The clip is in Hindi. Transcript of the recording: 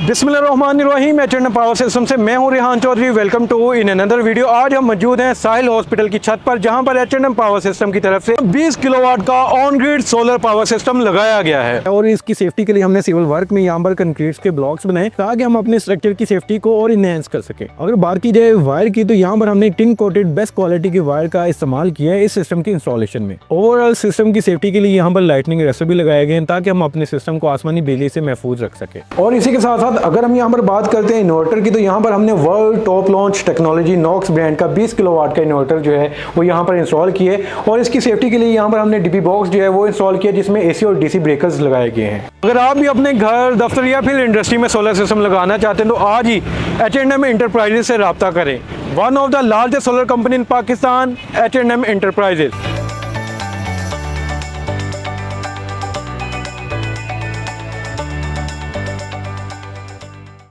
बिस्मिल्लाहिर्रहमानिर्रहीम। H&M पावर सिस्टम से मैं हूं Rihan Chaudhary. Welcome to in another video. आज हम मौजूद हैं साहिल हॉस्पिटल की छत पर, जहां पर H&M पावर सिस्टम की तरफ से 20 किलोवाट का on grid solar power system लगाया गया है और इसकी सेफ्टी के लिए हमने सिविल वर्क में यहाँ पर कंक्रीट के ब्लॉक्स बनाए ताकि हम अपने स्ट्रक्चर की सेफ्टी को और इनहेंस कर सके। अगर बात की जाए वायर की, तो यहाँ पर हमने टिन कोटेड बेस्ट क्वालिटी की वायर का इस्तेमाल किया है इस सिस्टम की इंस्टॉलेशन में। ओवरऑल सिस्टम की सेफ्टी के लिए यहाँ पर लाइटनिंग रेस्टर भी लगाए गए हैं ताकि हम अपने सिस्टम को आसमानी बिजली से महफूज रख सके। और इसी के साथ साथ अगर हम यहाँ पर बात करते हैं इन्वर्टर की, तो यहाँ पर हमने world top launch technology Knox brand का 20 किलोवाट का इन्वर्टर जो है वो यहाँ पर इंस्टॉल किए और इसकी सेफ्टी के लिए यहाँ पर हमने डीपी बॉक्स जो है वो इंस्टॉल किया जिसमें एसी और डीसी ब्रेकर्स लगाए गए हैं। अगर आप भी अपने घर, दफ्तर या फिर इंडस्ट्री में सोलर सिस्टम लगाना चाहते हैं तो आज ही H&M Enterprises से रब्ता करें। One of the largest solar company in Pakistan, H&M Enterprises।